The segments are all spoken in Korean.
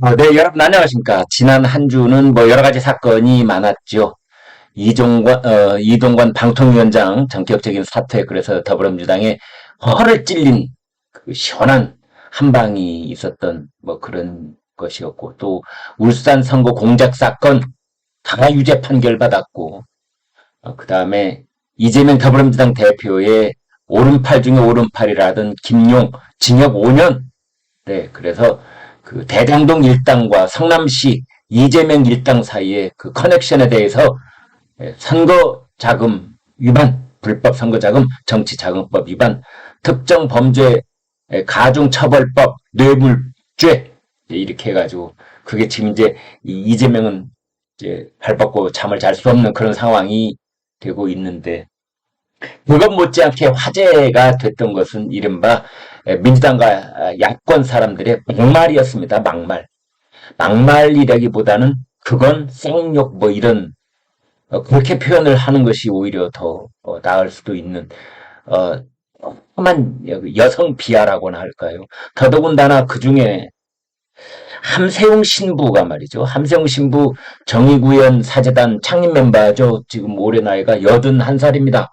네, 여러분 안녕하십니까. 지난 한 주는 뭐 여러 가지 사건이 많았죠. 이동관 방통위원장 전격적인 사퇴, 그래서 더불어민주당에 허를 찔린 그 시원한 한 방이 있었던 뭐 그런 것이었고, 또 울산 선거 공작 사건 다 유죄 판결 받았고, 그 다음에 이재명 더불어민주당 대표의 오른팔 중에 오른팔이라던 김용 징역 5년. 네, 그래서 그 대장동 일당과 성남시 이재명 일당 사이의 그 커넥션에 대해서 선거 자금 위반, 불법 선거 자금, 정치 자금법 위반, 특정 범죄 가중처벌법, 뇌물죄 이렇게 해가지고 그게 지금 이제 이재명은 이제 발 뻗고 잠을 잘 수 없는 그런 상황이 되고 있는데, 그것 못지않게 화제가 됐던 것은 이른바 민주당과 야권 사람들의 막말이었습니다. 막말. 막말이라기보다는 그건 쌍욕 뭐 이런 그렇게 표현을 하는 것이 오히려 더 나을 수도 있는 험한 여성 비하라고나 할까요? 더더군다나 그중에 함세웅 신부가 말이죠. 함세웅 신부 정의구현 사재단 창립 멤버죠. 지금 올해 나이가 81살입니다.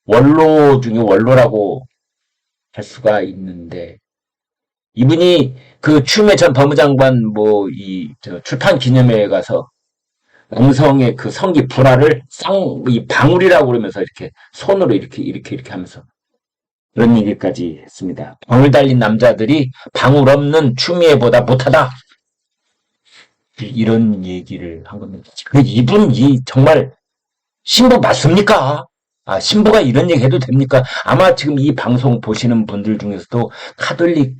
원로 중에 원로라고 할 수가 있는데, 이분이 그 추미애 전 법무장관 뭐 이 출판 기념회에 가서 남성의 그 성기 불화를 이 방울이라고 그러면서 이렇게 손으로 이렇게 하면서 그런 얘기까지 했습니다. 방울 달린 남자들이 방울 없는 추미애보다 못하다. 이런 얘기를 한 겁니다. 이분 정말 신부 맞습니까? 신부가 이런 얘기 해도 됩니까? 아마 지금 이 방송 보시는 분들 중에서도 카톨릭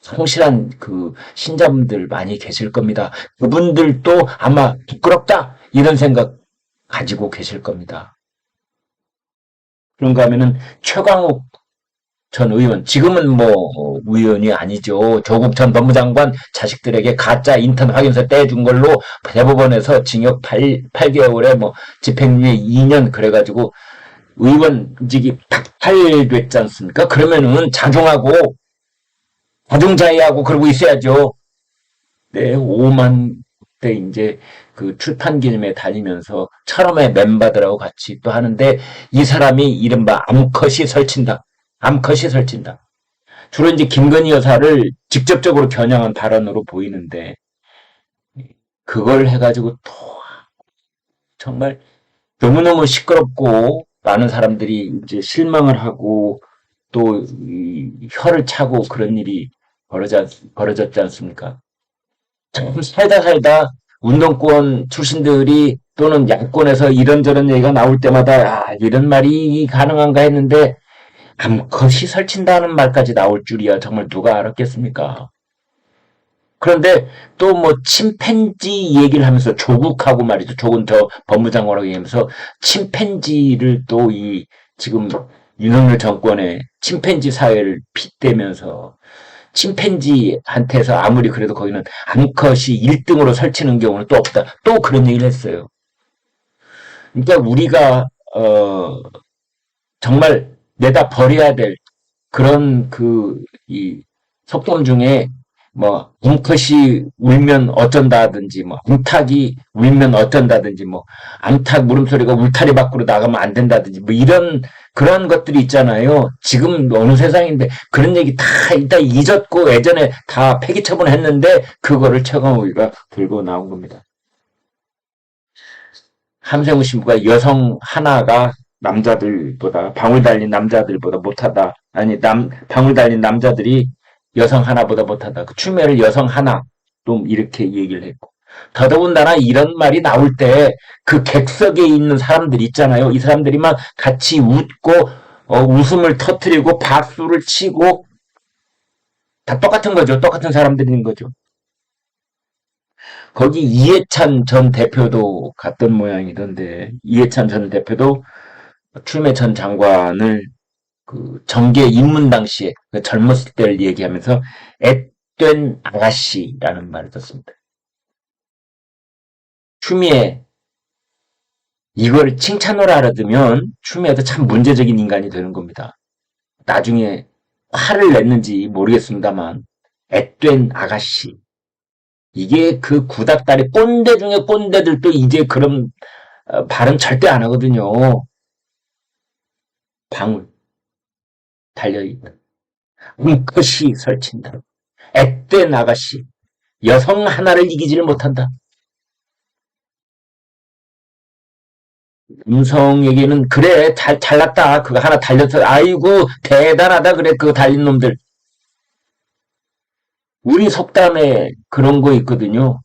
성실한 그 신자분들 많이 계실 겁니다. 그분들도 아마 부끄럽다 이런 생각 가지고 계실 겁니다. 그런가 하면은 최광욱 전 의원, 지금은 뭐 의원이 아니죠. 조국 전 법무장관 자식들에게 가짜 인턴 확인서 떼준 걸로 대법원에서 징역 8개월에 뭐 집행유예 2년 그래가지고 의원직이 박탈됐지 않습니까? 그러면은 자중하고 자중자애하고 그러고 있어야죠. 네, 5만 대 이제 그 출판 기념회 다니면서 철험의 멤버들하고 같이 또 하는데, 이 사람이 이른바 암컷이 설친다. 암컷이 설친다. 주로 이제 김건희 여사를 직접적으로 겨냥한 발언으로 보이는데, 그걸 해가지고 또 정말 너무너무 시끄럽고 많은 사람들이 이제 실망을 하고 또 혀를 차고 그런 일이 벌어졌지 않습니까? 참 살다 운동권 출신들이 또는 야권에서 이런저런 얘기가 나올 때마다 이런 말이 가능한가 했는데, 암컷이 설친다는 말까지 나올 줄이야 정말 누가 알았겠습니까? 그런데 또 뭐 침팬지 얘기를 하면서 조국하고 말이죠. 조국 저 법무장관하고 얘기하면서 침팬지를 또 지금 윤석열 정권의 침팬지 사회를 빗대면서 침팬지한테서 아무리 그래도 거기는 암컷이 1등으로 설치는 경우는 또 없다. 또 그런 얘기를 했어요. 그러니까 우리가 정말 내다 버려야 될 그런 이 속담 중에 뭐 암컷이 울면 어쩐다든지 뭐 암탉이 울면 어쩐다든지 뭐 암탉 물음소리가 울타리 밖으로 나가면 안 된다든지 뭐 이런 그런 것들이 있잖아요. 지금 어느 세상인데 그런 얘기 다 일단 잊었고 예전에 다 폐기 처분했는데 그거를 최강욱이가 들고 나온 겁니다. 함세웅 신부가 여성 하나가 남자들보다 방울 달린 남자들보다 못하다. 아니 방울 달린 남자들이 여성 하나보다 못하다. 그 추미애를 여성 하나 또 이렇게 얘기를 했고. 더더군다나 이런 말이 나올 때 그 객석에 있는 사람들 있잖아요. 이 사람들이 막 같이 웃고 웃음을 터뜨리고 박수를 치고 다 똑같은 거죠. 똑같은 사람들인 거죠. 거기 이해찬 전 대표도 갔던 모양이던데, 이해찬 전 대표도 추미애 전 장관을 그 정계 입문 당시에 그 젊었을 때를 얘기하면서 앳된 아가씨라는 말을 썼습니다. 추미애 이걸 칭찬으로 알아두면 추미애도 참 문제적인 인간이 되는 겁니다. 나중에 화를 냈는지 모르겠습니다만 앳된 아가씨 이게 그 구닥다리 꼰대 중에 꼰대들도 이제 그런 발언 절대 안 하거든요. 방울 달려있다. 웅크시 설친다. 앳돼 나가시. 여성 하나를 이기지를 못한다. 남성에게는 그래 잘났다. 그거 하나 달렸어. 아이고 대단하다. 그래 그거 달린 놈들. 우리 속담에 그런 거 있거든요.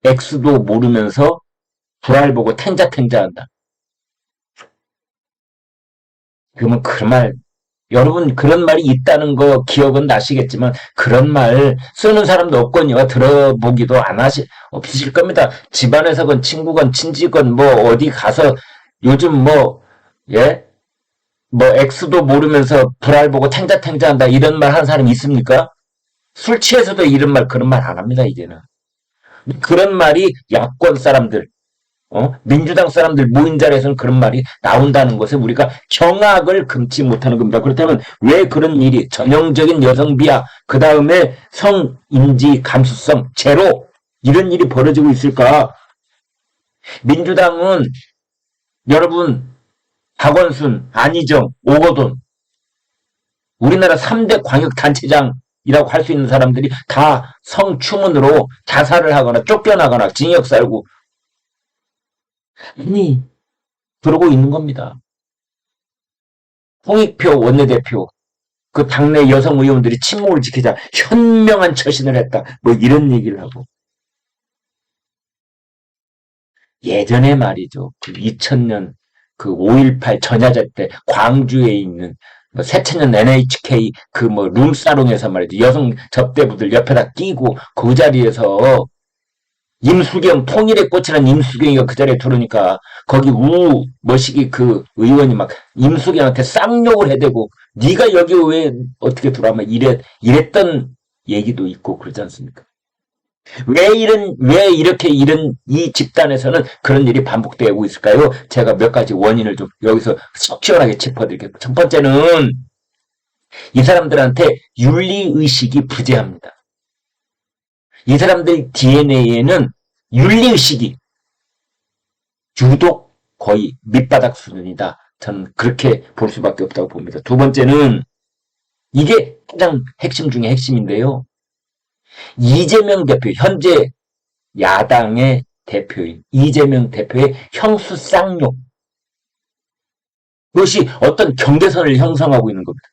X도 모르면서 불알 보고 탱자탱자한다. 그러면 그 말, 여러분 그런 말이 있다는 거 기억은 나시겠지만 그런 말 쓰는 사람도 없거니와 들어보기도 없으실 겁니다. 집안에서건 친구건 친지건 뭐 어디 가서 요즘 뭐 예? 뭐 X도 모르면서 불알 보고 탱자탱자한다 이런 말 하는 사람이 있습니까? 술 취해서도 이런 말 그런 말 안 합니다 이제는. 그런 말이 야권 사람들 민주당 사람들 모인 자리에서는 그런 말이 나온다는 것에 우리가 경악을 금치 못하는 겁니다. 그렇다면 왜 그런 일이 전형적인 여성 비하, 그 다음에 성인지 감수성 제로 이런 일이 벌어지고 있을까? 민주당은 여러분 박원순, 안희정, 오거돈 우리나라 3대 광역단체장이라고 할 수 있는 사람들이 다 성추문으로 자살을 하거나 쫓겨나거나 징역 살고 아니 그러고 있는 겁니다. 홍익표 원내대표 그 당내 여성 의원들이 침묵을 지키자 현명한 처신을 했다. 뭐 이런 얘기를 하고 예전에 말이죠. 그 2000년 그 5.18 전야제 때 광주에 있는 뭐 새천년 NHK 그 뭐 룸사롱에서 말이죠. 여성 접대부들 옆에다 끼고 그 자리에서 임수경 통일의 꽃이라는 임수경이가 그 자리에 들어오니까 거기 머시기 그 의원이 막 임수경한테 쌍욕을 해대고 네가 여기 왜 어떻게 들어와 막 이랬던 얘기도 있고 그러지 않습니까? 왜 이렇게 이 집단에서는 그런 일이 반복되고 있을까요? 제가 몇 가지 원인을 좀 여기서 속 시원하게 짚어드리겠습니다. 첫 번째는 이 사람들한테 윤리의식이 부재합니다. 이 사람들 DNA에는 윤리의식이 유독 거의 밑바닥 수준이다. 저는 그렇게 볼 수밖에 없다고 봅니다. 두 번째는 이게 가장 핵심 중에 핵심인데요. 이재명 대표, 현재 야당의 대표인 이재명 대표의 형수 쌍욕. 그것이 어떤 경계선을 형성하고 있는 겁니다.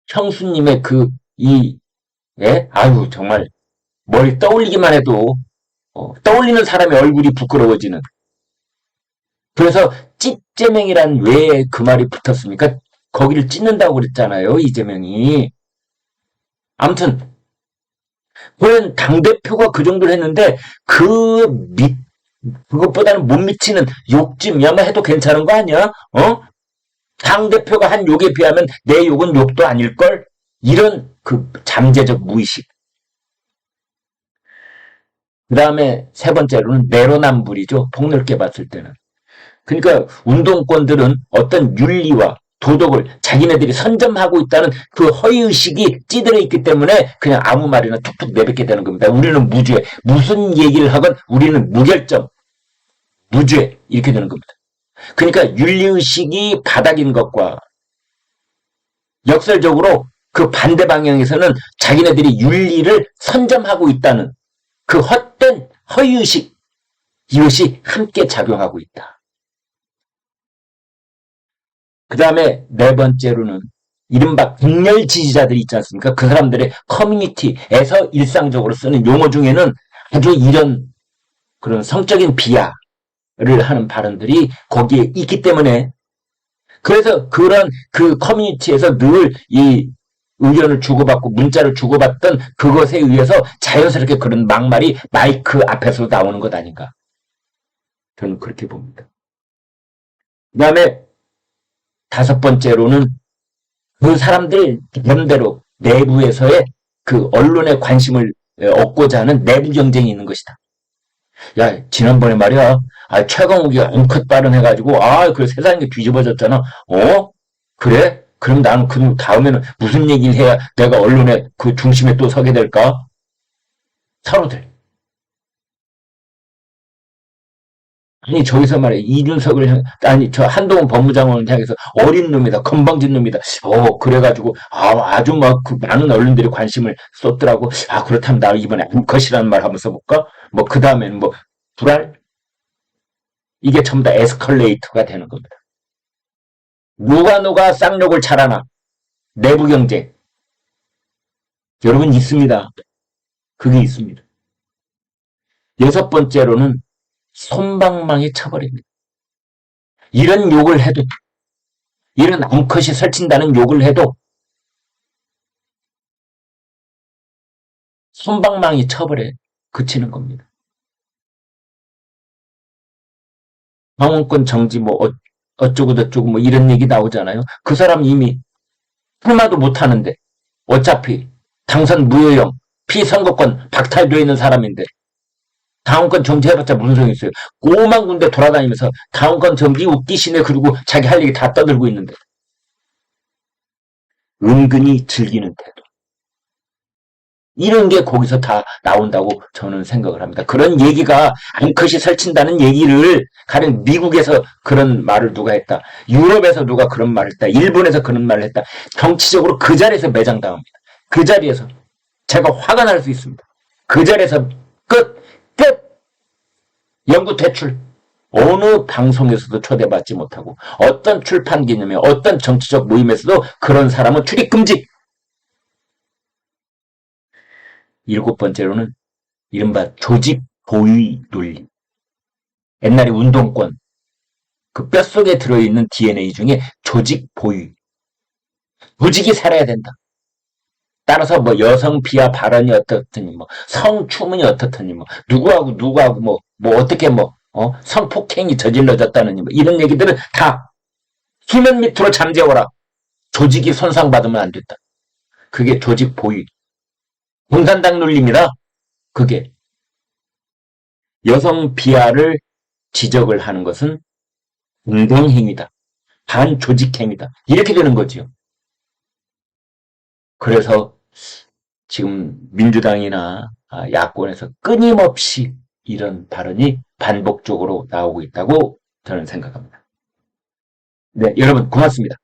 형수님의 예? 아유, 정말, 머리 떠올리기만 해도, 떠올리는 사람의 얼굴이 부끄러워지는. 그래서, 찝제명이란 왜 그 말이 붙었습니까? 거기를 찢는다고 그랬잖아요, 이재명이. 아무튼, 그런 당대표가 그 정도를 했는데, 그것보다는 못 미치는 욕심이야만 해도 괜찮은 거 아니야? 당대표가 한 욕에 비하면 내 욕은 욕도 아닐걸? 이런 그 잠재적 무의식. 그 다음에 세 번째로는 내로남불이죠. 폭넓게 봤을 때는. 그러니까 운동권들은 어떤 윤리와 도덕을 자기네들이 선점하고 있다는 그 허위의식이 찌들어 있기 때문에 그냥 아무 말이나 툭툭 내뱉게 되는 겁니다. 우리는 무죄. 무슨 얘기를 하건 우리는 무결점. 무죄. 이렇게 되는 겁니다. 그러니까 윤리의식이 바닥인 것과 역설적으로 그 반대 방향에서는 자기네들이 윤리를 선점하고 있다는 그 헛된 허위의식 이것이 함께 작용하고 있다. 그 다음에 네 번째로는 이른바 극렬 지지자들이 있지 않습니까? 그 사람들의 커뮤니티에서 일상적으로 쓰는 용어 중에는 아주 이런 그런 성적인 비하를 하는 발언들이 거기에 있기 때문에 그래서 그런 그 커뮤니티에서 늘 이 의견을 주고받고 문자를 주고받던 그것에 의해서 자연스럽게 그런 막말이 마이크 앞에서 나오는 것 아닌가. 저는 그렇게 봅니다. 그 다음에 다섯 번째로는 그 사람들 나름대로 내부에서의 그 언론의 관심을 얻고자 하는 내부 경쟁이 있는 것이다. 야, 지난번에 말이야. 최강욱이 엉컷 발언해가지고, 그 세상이 뒤집어졌잖아. 그래? 그럼 나는 그 다음에는 무슨 얘기를 해야 내가 언론의 그 중심에 또 서게 될까? 서로들. 아니, 저기서 말이야. 이준석을 아니, 저 한동훈 법무장관을 향해서 어린 놈이다. 건방진 놈이다. 그래가지고, 아주 막, 그 많은 언론들이 관심을 쏟더라고. 그렇다면 나 이번에 암컷이라는 말 한번 써볼까? 뭐, 그 다음에는 뭐, 불알? 이게 전부 다 에스컬레이터가 되는 겁니다. 누가 쌍욕을 잘하나? 내부 경쟁. 여러분, 있습니다. 그게 있습니다. 여섯 번째로는 솜방망이 쳐버립니다. 이런 욕을 해도, 이런 암컷이 설친다는 욕을 해도 솜방망이 쳐버려 그치는 겁니다. 방언권 정지 뭐 어쩌고 저쩌고 뭐 이런 얘기 나오잖아요. 그 사람 이미 출마도 못하는데 어차피 당선 무효형 피선거권 박탈되어 있는 사람인데 당원권 정지해봤자 무슨 소용이 있어요. 꼬만 군데 돌아다니면서 당원권 정지 웃기시네 그리고 자기 할 얘기 다 떠들고 있는데 은근히 즐기는 태도. 이런 게 거기서 다 나온다고 저는 생각을 합니다. 그런 얘기가 암컷이 설친다는 얘기를 가령 미국에서 그런 말을 누가 했다. 유럽에서 누가 그런 말을 했다. 일본에서 그런 말을 했다. 정치적으로 그 자리에서 매장당합니다. 그 자리에서 제가 화가 날 수 있습니다. 그 자리에서 끝! 영구 퇴출. 어느 방송에서도 초대받지 못하고 어떤 출판 기념회, 어떤 정치적 모임에서도 그런 사람은 출입 금지. 일곱 번째로는 이른바 조직 보위 논리. 옛날에 운동권, 그 뼛속에 들어있는 DNA 중에 조직 보위. 조직이 살아야 된다. 따라서 뭐 여성 비하 발언이 어떻더니 뭐 성추문이 어떻더니 뭐 누구하고 뭐 어떻게 성폭행이 저질러졌다느니 뭐 이런 얘기들은 다 수면 밑으로 잠재워라. 조직이 손상받으면 안 된다. 그게 조직 보위. 공산당 논리입니다. 그게 여성 비하를 지적을 하는 것은 운동행위다. 반조직행위다. 이렇게 되는 거지요. 그래서 지금 민주당이나 야권에서 끊임없이 이런 발언이 반복적으로 나오고 있다고 저는 생각합니다. 네, 여러분 고맙습니다.